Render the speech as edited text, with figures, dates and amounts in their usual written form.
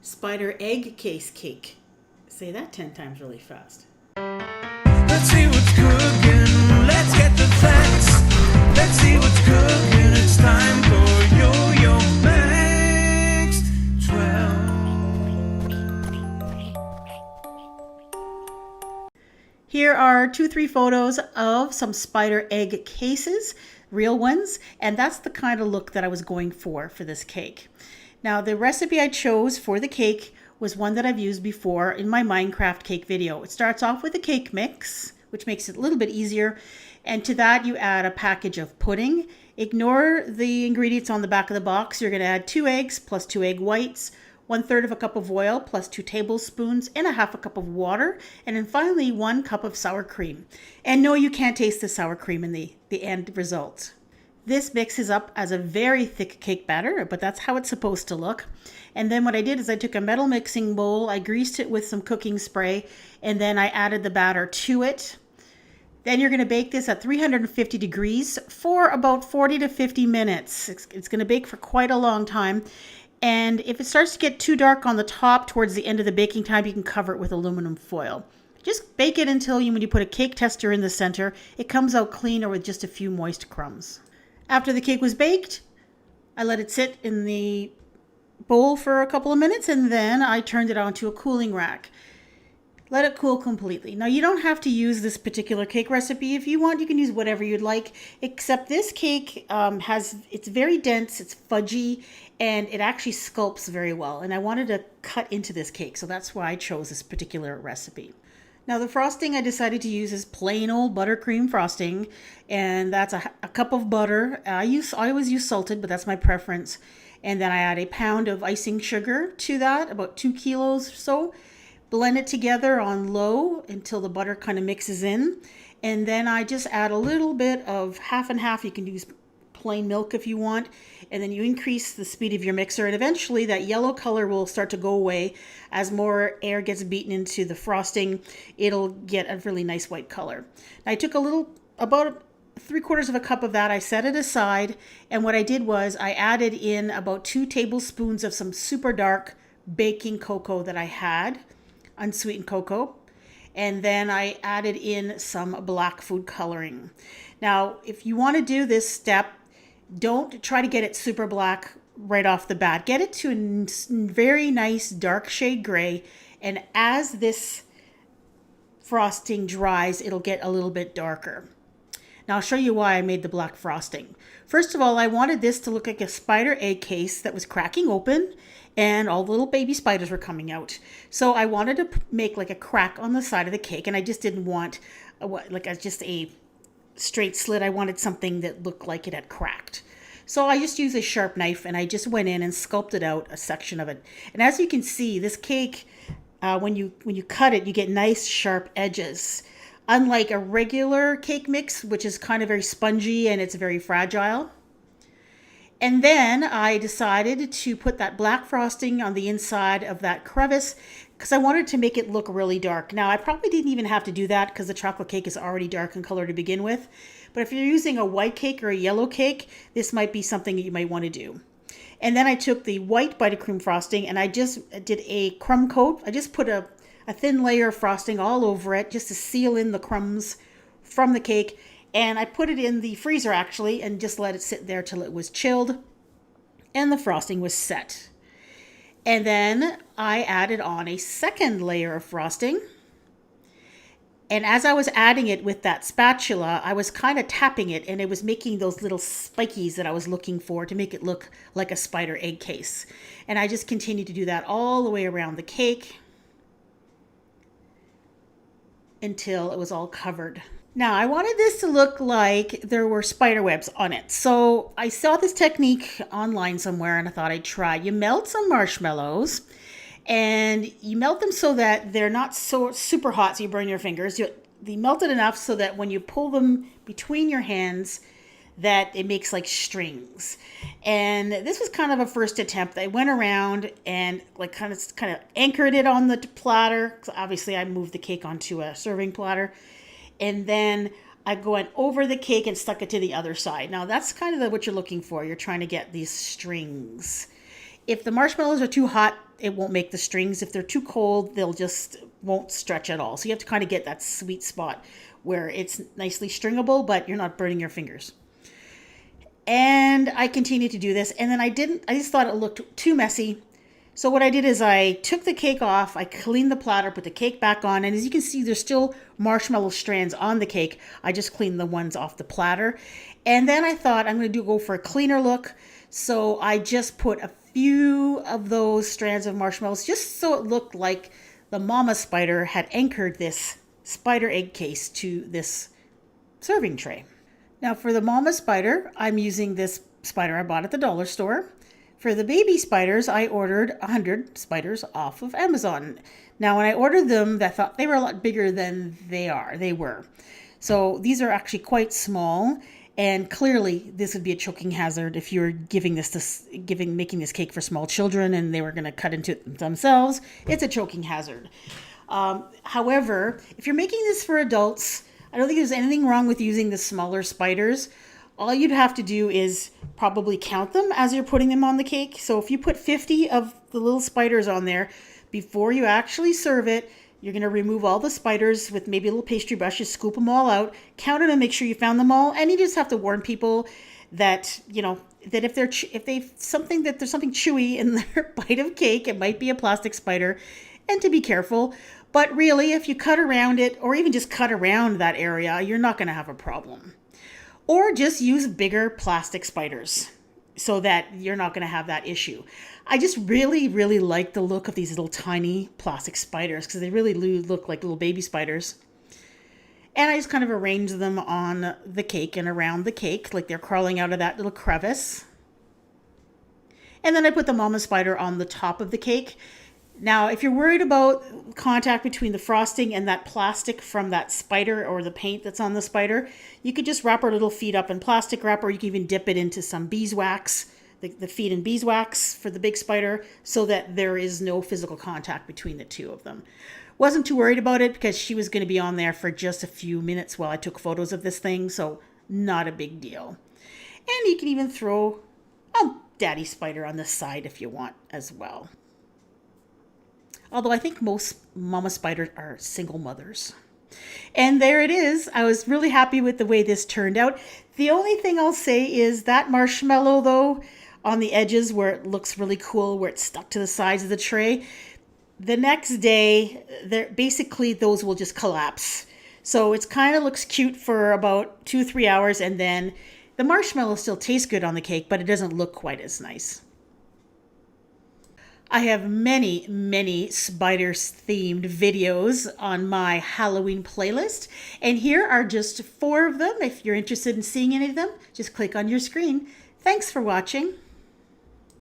Spider egg case cake. Say that 10 times really fast. Let's see what's cooking. Let's get the facts. Let's see what's cooking. It's time for Yo-Yo Max 12. Here are 2-3 photos of some spider egg cases, real ones, and that's the kind of look that I was going for this cake. Now, the recipe I chose for the cake was one that I've used before in my Minecraft cake video. It starts off with a cake mix, which makes it a little bit easier. And to that, you add a package of pudding. Ignore the ingredients on the back of the box. You're going to add 2 eggs plus 2 egg whites, 1/3 of a cup of oil plus 2 tablespoons, and 1/2 cup of water. And then finally, 1 cup of sour cream. And no, you can't taste the sour cream in the end result. This mixes up as a very thick cake batter, but that's how it's supposed to look. And then what I did is I took a metal mixing bowl, I greased it with some cooking spray, and then I added the batter to it. Then you're going to bake this at 350 degrees for about 40 to 50 minutes. It's going to bake for quite a long time. And if it starts to get too dark on the top towards the end of the baking time, you can cover it with aluminum foil. Just bake it until when you put a cake tester in the center, it comes out clean or with just a few moist crumbs. After the cake was baked, I let it sit in the bowl for a couple of minutes, and then I turned it onto a cooling rack. Let it cool completely. Now, you don't have to use this particular cake recipe. If you want, you can use whatever you'd like, except this cake it's very dense, it's fudgy, and it actually sculpts very well. And I wanted to cut into this cake, so that's why I chose this particular recipe. Now, the frosting I decided to use is plain old buttercream frosting, and that's a cup of butter. I always use salted, but that's my preference. And then I add a pound of icing sugar to that, about 2 kilos or so. Blend it together on low until the butter kind of mixes in. And then I just add a little bit of half and half. You can use plain milk if you want. And then you increase the speed of your mixer, and eventually that yellow color will start to go away. As more air gets beaten into the frosting, it'll get a really nice white color. I took about 3/4 of a cup of that. I set it aside, and what I did was I added in about 2 tablespoons of some super dark baking cocoa that I had, unsweetened cocoa. And then I added in some black food coloring. Now, if you want to do this step, don't try to get it super black right off the bat. Get it to a very nice dark shade gray. And as this frosting dries, it'll get a little bit darker. Now I'll show you why I made the black frosting. First of all, I wanted this to look like a spider egg case that was cracking open and all the little baby spiders were coming out. So I wanted to make like a crack on the side of the cake, and I just didn't want just a straight slit. I wanted something that looked like it had cracked. So I just used a sharp knife and I just went in and sculpted out a section of it. And as you can see, this cake, when you cut it, you get nice sharp edges. Unlike a regular cake mix, which is kind of very spongy and it's very fragile. And then I decided to put that black frosting on the inside of that crevice because I wanted to make it look really dark. Now, I probably didn't even have to do that because the chocolate cake is already dark in color to begin with. But if you're using a white cake or a yellow cake, this might be something that you might want to do. And then I took the white buttercream frosting and I just did a crumb coat. I just put a thin layer of frosting all over it just to seal in the crumbs from the cake. And I put it in the freezer actually and just let it sit there till it was chilled and the frosting was set. And then I added on a second layer of frosting. And as I was adding it with that spatula, I was kind of tapping it and it was making those little spikies that I was looking for to make it look like a spider egg case. And I just continued to do that all the way around the cake until it was all covered. Now, I wanted this to look like there were spider webs on it. So I saw this technique online somewhere and I thought I'd try. You melt some marshmallows and you melt them so that they're not so super hot so you burn your fingers. You melt it enough so that when you pull them between your hands, that it makes like strings. And this was kind of a first attempt. I went around and like kind of anchored it on the platter. So obviously I moved the cake onto a serving platter. And then I went over the cake and stuck it to the other side. Now that's kind of what you're looking for. You're trying to get these strings. If the marshmallows are too hot, it won't make the strings. If they're too cold, they'll just won't stretch at all. So you have to kind of get that sweet spot where it's nicely stringable, but you're not burning your fingers. And I continued to do this, and then I just thought it looked too messy. So what I did is I took the cake off, I cleaned the platter, put the cake back on, and as you can see, there's still marshmallow strands on the cake. I just cleaned the ones off the platter. And then I thought I'm going to go for a cleaner look. So I just put a few of those strands of marshmallows just so it looked like the mama spider had anchored this spider egg case to this serving tray. Now for the mama spider, I'm using this spider I bought at the dollar store. For the baby spiders, I ordered 100 spiders off of Amazon. Now when I ordered them, I thought they were a lot bigger than they were. So these are actually quite small, and clearly this would be a choking hazard if you're making this cake for small children and they were going to cut into it themselves. It's a choking hazard. However, if you're making this for adults, I don't think there's anything wrong with using the smaller spiders. All you'd have to do is probably count them as you're putting them on the cake. So if you put 50 of the little spiders on there, before you actually serve it, you're going to remove all the spiders with maybe a little pastry brush, just scoop them all out, count them and make sure you found them all. And you just have to warn people that, that if there's something chewy in their bite of cake, it might be a plastic spider, and to be careful. But really, if you cut around it or even just cut around that area, you're not going to have a problem. Or just use bigger plastic spiders so that you're not going to have that issue. I just really, really like the look of these little tiny plastic spiders because they really look like little baby spiders. And I just kind of arrange them on the cake and around the cake like they're crawling out of that little crevice. And then I put the mama spider on the top of the cake. Now, if you're worried about contact between the frosting and that plastic from that spider or the paint that's on the spider, you could just wrap her little feet up in plastic wrap, or you can even dip it into some beeswax, the feet in beeswax for the big spider, so that there is no physical contact between the two of them. Wasn't too worried about it because she was going to be on there for just a few minutes while I took photos of this thing, so not a big deal. And you can even throw a daddy spider on the side if you want as well. Although I think most mama spiders are single mothers. And there it is. I was really happy with the way this turned out. The only thing I'll say is that marshmallow, though, on the edges where it looks really cool, where it's stuck to the sides of the tray, the next day, basically those will just collapse. So it kind of looks cute for about 2-3 hours, and then the marshmallow still tastes good on the cake, but it doesn't look quite as nice. I have many, many spiders themed videos on my Halloween playlist, and here are just 4 of them. If you're interested in seeing any of them, just click on your screen. Thanks for watching.